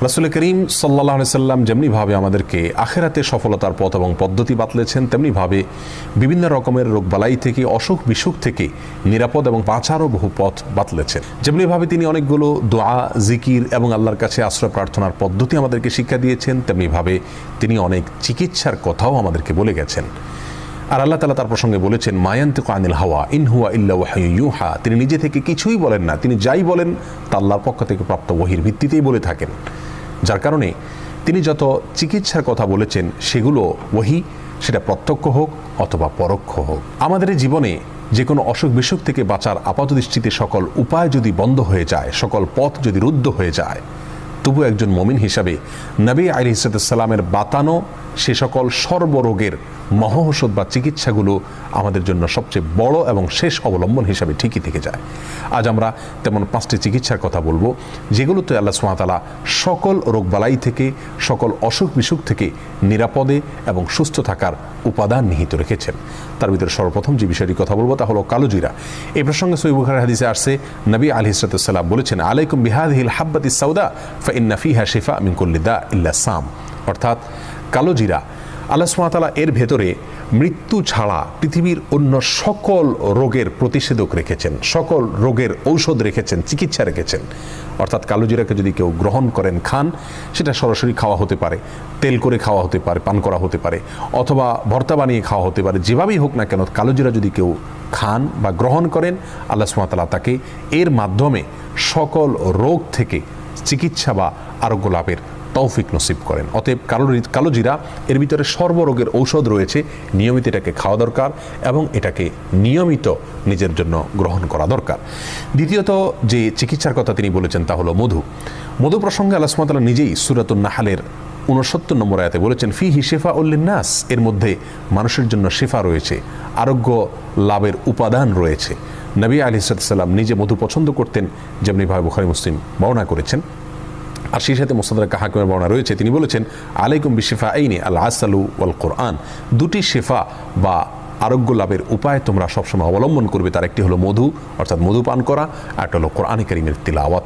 রাসূল করিম সাল্লাল্লাহু আলাইহি সাল্লাম যেমনিভাবে আমাদেরকে আখিরাতে সফলতার পথ এবং পদ্ধতি বাতলেছেন, তেমনিভাবে বিভিন্ন রকমের রোগবালাই থেকে, অসুখ বিসুখ থেকে নিরাপদ এবং বাঁচারও বহু পথ বাতলেছেন। যেমনিভাবে তিনি অনেকগুলো দোয়া, জিকির এবং আল্লাহর কাছে আশ্রয় প্রার্থনার পদ্ধতি আমাদেরকে শিক্ষা দিয়েছেন, তেমনিভাবে তিনি অনেক চিকিৎসার কথাও আমাদেরকে বলে গেছেন। আর আল্লাহ তাআলা তার প্রসঙ্গে বলেছেন, মা ইয়ানতিকু আনিল হাওয়া ইন হুয়া ইল্লা ওয়াহয়ুন ইউহা। তিনি নিজে থেকে কিছুই বলেন না, তিনি যাই বলেন তা আল্লাহর পক্ষ থেকে প্রাপ্ত ওহীর ভিত্তিতেই বলে থাকেন। যার কারণে তিনি যত চিকিৎসার কথা বলেছেন সেগুলো ওহী, সেটা প্রত্যক্ষ হোক অথবা পরোক্ষ হোক। আমাদের এই জীবনে যে কোনো অসুখ বিসুখ থেকে বাঁচার আপাতদৃষ্টিতে সকল উপায় যদি বন্ধ হয়ে যায়, সকল পথ যদি রুদ্ধ হয়ে যায়, তবু একজন মুমিন হিসাবে নবী আলাইহিস সালামের বাতানো সে সকল সর্বরোগের মহৌষধ বা চিকিৎসাগুলো আমাদের জন্য সবচেয়ে বড় এবং শেষ অবলম্বন হিসাবে ঠিকই থেকে যায়। আজ আমরা তেমন 5টি চিকিৎসার কথা বলবো, যেগুলোতে আল্লাহ সুবহানাহু ওয়া তাআলা সকল রোগবালাই থেকে, সকল অসুখ বিসুখ থেকে নিরাপদে এবং সুস্থ থাকার উপাদান নিহিত রেখেছেন। তার ভিতরে সর্বপ্রথম যে বিষয়টি কথা বলবো তা হলো কালোজিরা। এই প্রসঙ্গে সহিহ বুখারী হাদিসে আসছে, নবী আলাইহিস সালাম বলেছেন, আলাইকুম বিহাযিহিল হাব্বাতিস সাউদা ফাইন্না ফিহা শিফা মিন কুল্লি দা ইল্লা সাম। অর্থাৎ কালোজিরা, আল্লাহ সুবহানাহু ওয়া তাআলা এর ভেতরে মৃত্যু ছাড়া পৃথিবীর অন্য সকল রোগের প্রতিষেধক রেখেছেন, সকল রোগের ঔষধ রেখেছেন, চিকিৎসা রেখেছেন। অর্থাৎ কালোজিরাকে যদি কেউ গ্রহণ করেন, খান, সেটা সরাসরি খাওয়া হতে পারে, তেল করে খাওয়া হতে পারে, পান করা হতে পারে, অথবা ভর্তা বানিয়ে খাওয়া হতে পারে। যেভাবেই হোক না কেন, কালোজিরা যদি কেউ খান বা গ্রহণ করেন, আল্লাহ সুবহানাহু ওয়া তাআলা তাকে এর মাধ্যমে সকল রোগ থেকে চিকিৎসা বা আরোগ্য লাভের তৌফিক নসিব করেন। অতএব কালোজিরা এর ভিতরে সর্বরোগের ঔষধ রয়েছে, নিয়মিত এটাকে খাওয়া দরকার এবং এটাকে নিয়মিত নিজের জন্য গ্রহণ করা দরকার। দ্বিতীয়ত যে চিকিৎসার কথা তিনি বলেছেন তা হলো মধু। মধু প্রসঙ্গে আল্লাহ সুবহানাহু ওয়া তাআলা নিজেই সূরাতুন নাহলের 69 নম্বর আয়াতে বলেছেন, ফিহি শিফাউল লিন্নাস, এর মধ্যে মানুষের জন্য শিফা রয়েছে, আরোগ্য লাভের উপাদান রয়েছে। নবী আলাইহিস সালাম নিজে মধু পছন্দ করতেন, যেমনিভাবে বুখারী মুসলিম বর্ণনা করেছেন। আর সেই সাথে মুসনাদ হাকিমের বর্ণনা রয়েছে, তিনি বলেছেন, আলাইকুম বিশিফাইনি আল আসালু ওয়াল কোরআন। দুটি শিফা বা আরোগ্য লাভের উপায় তোমরা সবসময় অবলম্বন করবে। তার একটি হলো মধু, অর্থাৎ মধু পান করা, আর একটা হলো কোরআনে কারীমের তিলাওয়াত।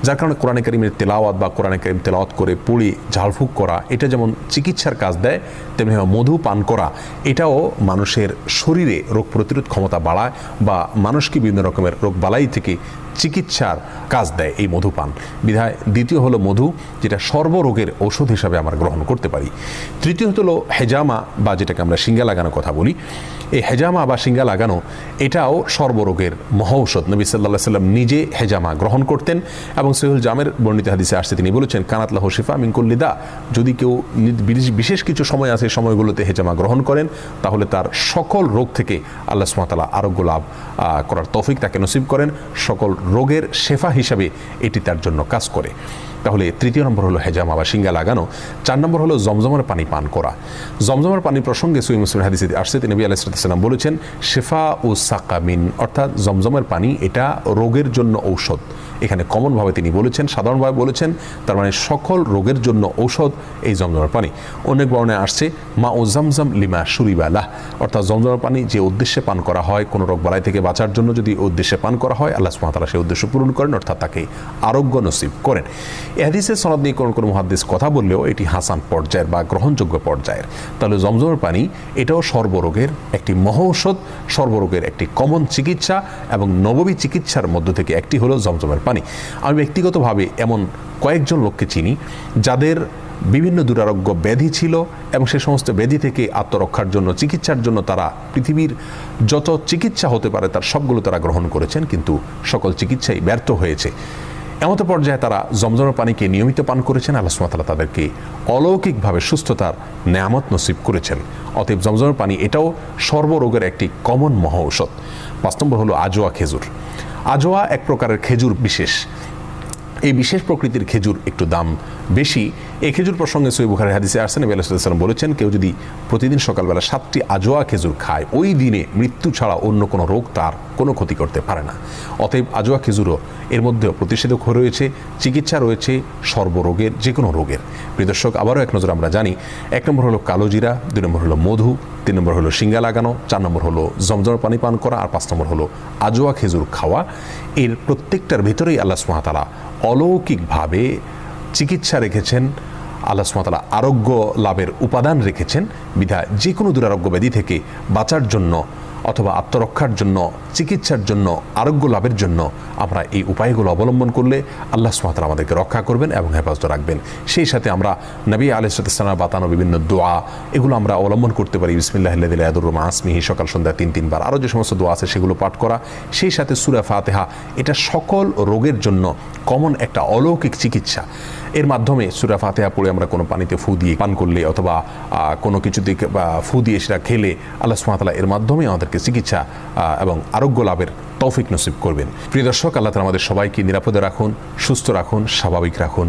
যার কারণে কোরআনে কারীমের তিলাওয়াত বা কোরআনে কারীম তিলাওয়াত করে পড়ে ঝাড়ফুঁক করা, এটা যেমন চিকিৎসার কাজ দেয়, তেমনি মধু পান করা এটাও মানুষের শরীরে রোগ প্রতিরোধ ক্ষমতা বাড়ায় বা মানুষকে বিভিন্ন রকমের রোগ বালাই থেকে চিকিৎসার কাজ দেয় এই মধুপান। বিধায় দ্বিতীয় হলো মধু, যেটা সর্বরোগের ঔষধ হিসাবে আমরা গ্রহণ করতে পারি। তৃতীয় হলো হেজামা বা যেটাকে আমরা শিঙ্গা লাগানোর কথা বলি। এই হেজামা বা শিঙ্গা লাগানো এটাও সর্বরোগের মহৌষধ। নবী সাল্লাল্লাহু আলাইহি সাল্লাম নিজে হেজামা গ্রহণ করতেন এবং সহিহুল জামের বর্ণিত হাদিসে আসছে, তিনি বলেছেন, কানাত লাহু শিফা মিন কুল্লি দা। যদি কেউ বিশেষ কিছু সময় আছে, সময়গুলোতে হেজামা গ্রহণ করেন, তাহলে তার সকল রোগ থেকে আল্লাহ সুবহানাহু ওয়া তাআলা আরোগ্য লাভ করার তৌফিক তাকে নসিব করেন। সকল রোগের শেফা হিসাবে এটি তার জন্য কাজ করে। তাহলে তৃতীয় নম্বর হলো হেজামা বা শিঙ্গা লাগানো। 4 নম্বর হলো জমজমের পানি পান করা। জমজমের পানি প্রসঙ্গে সহিহ মুসলিম হাদিসে আসছে, নবী আলাইহিস সালাম বলেছেন, শিফা ও সাকামিন, অর্থাৎ জমজমের পানি এটা রোগের জন্য ঔষধ। এখানে কমনভাবে তিনি বলেছেন, সাধারণভাবে বলেছেন, তার মানে সকল রোগের জন্য ঔষধ এই জমজমের পানি। অনেক বর্ণনায় আসছে, মা ও জমজম লিমা শুরিবা লাহ, অর্থাৎ জমজমের পানি যে উদ্দেশ্যে পান করা হয়, কোনো রোগ বালাই থেকে বাঁচার জন্য যদি উদ্দেশ্যে পান করা হয়, আল্লাহ সুবহানাহু ওয়া তাআলা সেই উদ্দেশ্য পূরণ করেন, অর্থাৎ তাকে আরোগ্য নসিব করেন। এই হাদিসের সনদ নিয়ে কোন মুহাদ্দিস কথা বললেও এটি হাসান পর্যায়ের বা গ্রহণযোগ্য পর্যায়ের। তাহলে জমজমের পানি এটাও সর্বরোগের একটি মহৌষধ, সর্বরোগের একটি কমন চিকিৎসা এবং নববী চিকিৎসার মধ্য থেকে একটি হলো জমজমের পানি। আমি ব্যক্তিগতভাবে এমন কয়েকজন লোককে চিনি যাদের বিভিন্ন দুরারোগ্য ব্যাধি ছিল এবং সে সমস্ত ব্যাধি থেকে আত্মরক্ষার জন্য, চিকিৎসার জন্য তারা পৃথিবীর যত চিকিৎসা হতে পারে তার সবগুলো তারা গ্রহণ করেছেন, কিন্তু সকল চিকিৎসাই ব্যর্থ হয়েছে। এমত পর্যায়ে তারা জমজমের পানিকে নিয়মিত পান করেছেন। আল্লাহ সুবহানাহু ওয়া তাআলা তাদেরকে অলৌকিকভাবে সুস্থতার নেয়ামত নসিব করেছেন। অতএব জমজমের পানি এটাও সর্বরোগের একটি কমন মহৌষধ। 5 নম্বর হলো আজোয়া খেজুর। আজোয়া এক প্রকারের খেজুর বিশেষ। এই বিশেষ প্রকৃতির খেজুর একটু দাম বেশি। এই খেজুর প্রসঙ্গে সহিহ বুখারী হাদিসে আসছে, নবী আলাইহিস সালাম বলেছেন, কেউ যদি প্রতিদিন সকালবেলা 7টি আজোয়া খেজুর খায়, ওই দিনে মৃত্যু ছাড়া অন্য কোনো রোগ তার কোনো ক্ষতি করতে পারে না। অতএব আজোয়া খেজুরও এর মধ্যেও প্রতিষেধক রয়েছে, চিকিৎসা রয়েছে সর্বরোগের, যে কোনো রোগের। প্রিয় দর্শক, আবারও এক নজর আমরা জানি, 1 নম্বর হলো কালোজিরা, 2 নম্বর হলো মধু, 3 নম্বর হলো শিঙ্গা লাগানো, 4 নম্বর হলো জমজমের পানি পান করা, আর 5 নম্বর হলো আজোয়া খেজুর খাওয়া। এর প্রত্যেকটার ভিতরেই আল্লাহ সুবহানাহু ওয়া তাআলা অলৌকিকভাবে চিকিৎসা রেখেছেন, আল্লাহ সুবহানাহু ওয়া তাআলা আরোগ্য লাভের উপাদান রেখেছেন। বিধায় যে কোনো দুরারোগ্য ব্যাধি থেকে বাঁচার জন্য অথবা আত্মরক্ষার জন্য, চিকিৎসার জন্য, আরোগ্য লাভের জন্য আমরা এই উপায়গুলো অবলম্বন করলে আল্লাহ সুবহানাহু ওয়া তাআলা আমাদেরকে রক্ষা করবেন এবং হেফাজত রাখবেন। সেই সাথে আমরা নবী আলাইহিস সালামের বাতানো বিভিন্ন দোয়া এগুলো আমরা অবলম্বন করতে পারি। বিসমিল্লাহিল্লাযী লা ইয়াদুররু মা ইসমিহি, সকাল সন্ধ্যা 3 বার। আরও যে সমস্ত দোয়া আছে সেগুলো পাঠ করা। সেই সাথে সূরা ফাতিহা, এটা সকল রোগের জন্য কমন একটা অলৌকিক চিকিৎসা। এর মাধ্যমে সূরা ফাতিহা পড়ে আমরা কোনো পানিতে ফু দিয়ে পান করলে অথবা কোনো কিছুতে ফু দিয়ে সেটা খেলে আল্লাহ সুবহানাহু ওয়া তাআলা এর মাধ্যমে আমাদেরকে চিকিৎসা এবং আরোগ্য লাভের তৌফিক নসিব করবেন। প্রিয় দর্শক, আল্লাহ তাআলা আমাদের সবাইকে নিরাপদে রাখুন, সুস্থ রাখুন, স্বাভাবিক রাখুন।